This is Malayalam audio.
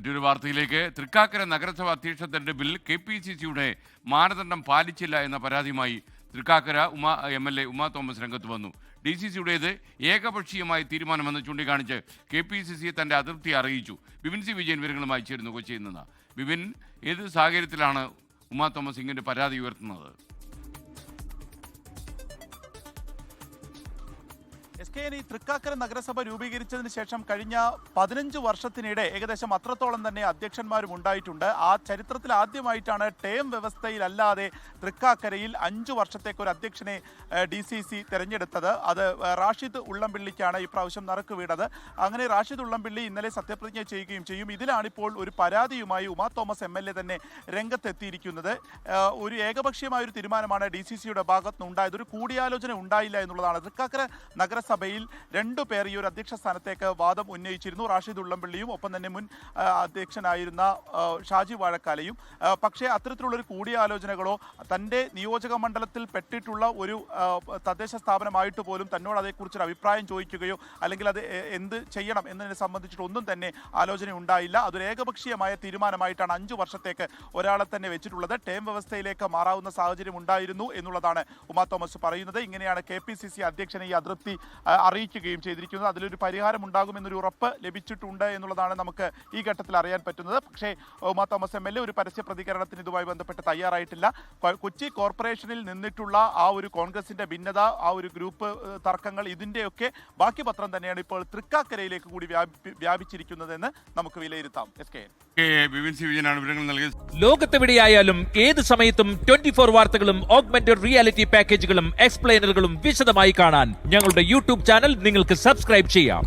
മറ്റൊരു വാർത്തയിലേക്ക്. തൃക്കാക്കര നഗരസഭ അധ്യക്ഷ തെരഞ്ഞെടുപ്പിൽ KPCCയുടെ മാനദണ്ഡം പാലിച്ചില്ല എന്ന പരാതിയുമായി തൃക്കാക്കര MLA ഉമാ തോമസ് രംഗത്ത് വന്നു. DCCയുടേത് ഏകപക്ഷീയമായ തീരുമാനമെന്ന് ചൂണ്ടിക്കാണിച്ച് KPCCയെ തന്റെ അതൃപ്തി അറിയിച്ചു. ബിപിൻ സി വിജയൻ വിവരങ്ങളുമായി ചേരുന്നു കൊച്ചിയിൽ നിന്ന്. ബിപിൻ, ഏത് സാഹചര്യത്തിലാണ് ഉമാ തോമസ് ഇങ്ങനെ പരാതി ഉയർത്തുന്നത്? തൃക്കാക്കര നഗരസഭ രൂപീകരിച്ചതിന് ശേഷം കഴിഞ്ഞ 15 വർഷത്തിനിടെ ഏകദേശം അത്രത്തോളം തന്നെ അധ്യക്ഷന്മാരും ഉണ്ടായിട്ടുണ്ട്. ആ ചരിത്രത്തിൽ ആദ്യമായിട്ടാണ് ടേം വ്യവസ്ഥയിലല്ലാതെ തൃക്കാക്കരയിൽ 5 വർഷത്തേക്ക് ഒരു അധ്യക്ഷനെ DCC തെരഞ്ഞെടുത്തത്. അത് റാഷിദ് ഉള്ളംപിള്ളിക്കാണ് ഇപ്രാവശ്യം നറുക്ക് വീണത്. അങ്ങനെ റാഷിദ് ഉള്ളംപിള്ളി ഇന്നലെ സത്യപ്രതിജ്ഞ ചെയ്യുകയും ചെയ്യും. ഇതിലാണിപ്പോൾ ഒരു പരാതിയുമായി ഉമാ തോമസ് MLA തന്നെ രംഗത്തെത്തിയിരിക്കുന്നത്. ഒരു ഏകപക്ഷീയമായ ഒരു തീരുമാനമാണ് DCCയുടെ ഭാഗത്തുനിന്നുണ്ടായത്. ഒരു കൂടിയാലോചന ഉണ്ടായില്ല എന്നുള്ളതാണ്. തൃക്കാക്കര നഗരസഭയിൽ 2 പേർ ഈ ഒരു അധ്യക്ഷ സ്ഥാനത്തേക്ക് വാദം ഉന്നയിച്ചിരുന്നു. റാഷിദ് ഉള്ളംപിള്ളിയും ഒപ്പം തന്നെ മുൻ അധ്യക്ഷനായിരുന്ന ഷാജി വാഴക്കാലയും. പക്ഷേ അത്തരത്തിലുള്ളൊരു കൂടിയാലോചനകളോ തൻ്റെ നിയോജക മണ്ഡലത്തിൽ പെട്ടിട്ടുള്ള ഒരു തദ്ദേശ സ്ഥാപനമായിട്ട് പോലും തന്നോട് അതേക്കുറിച്ചൊരു അഭിപ്രായം ചോദിക്കുകയോ അല്ലെങ്കിൽ അത് എന്ത് ചെയ്യണം എന്നതിനെ സംബന്ധിച്ചിട്ടൊന്നും തന്നെ ആലോചന ഉണ്ടായില്ല. അതൊരു ഏകപക്ഷീയമായ തീരുമാനമായിട്ടാണ് 5 വർഷത്തേക്ക് ഒരാളെ തന്നെ വെച്ചിട്ടുള്ളത്. ടേം വ്യവസ്ഥയിലേക്ക് മാറാവുന്ന സാഹചര്യം ഉണ്ടായിരുന്നു എന്നുള്ളതാണ് ഉമാ തോമസ് പറയുന്നത്. ഇങ്ങനെയാണ് KPCC അധ്യക്ഷനെ ഈ അതൃപ്തി അറിയിക്കുകയും ചെയ്തിരിക്കുന്നത്. അതിലൊരു പരിഹാരം ഉണ്ടാകുമെന്നൊരു ഉറപ്പ് ലഭിച്ചിട്ടുണ്ട് എന്നുള്ളതാണ് നമുക്ക് ഈ ഘട്ടത്തിൽ അറിയാൻ പറ്റുന്നത്. പക്ഷേ ഉമാ തോമസ് MLA ഒരു പരസ്യ പ്രതികരണത്തിന് ഇതുമായി ബന്ധപ്പെട്ട് തയ്യാറായിട്ടില്ല. കൊച്ചി കോർപ്പറേഷനിൽ നിന്നിട്ടുള്ള ആ ഒരു കോൺഗ്രസിന്റെ ഭിന്നത, ആ ഒരു ഗ്രൂപ്പ് തർക്കങ്ങൾ, ഇതിന്റെയൊക്കെ ബാക്കി പത്രം തന്നെയാണ് ഇപ്പോൾ തൃക്കാക്കരയിലേക്ക് കൂടി വ്യാപിച്ചിരിക്കുന്നതെന്ന് നമുക്ക് വിലയിരുത്താം. ലോകത്തെവിടെയായാലും ഏത് സമയത്തും 24 വാർത്തകളും ഓഗ്മെന്റഡ് റിയാലിറ്റി പാക്കേജുകളും എക്സ്പ്ലെയിനറുകളും വിശദമായി കാണാൻ ഞങ്ങളുടെ യൂട്യൂബ് ചാനൽ നിങ്ങൾക്ക് സബ്സ്ക്രൈബ് ചെയ്യാം.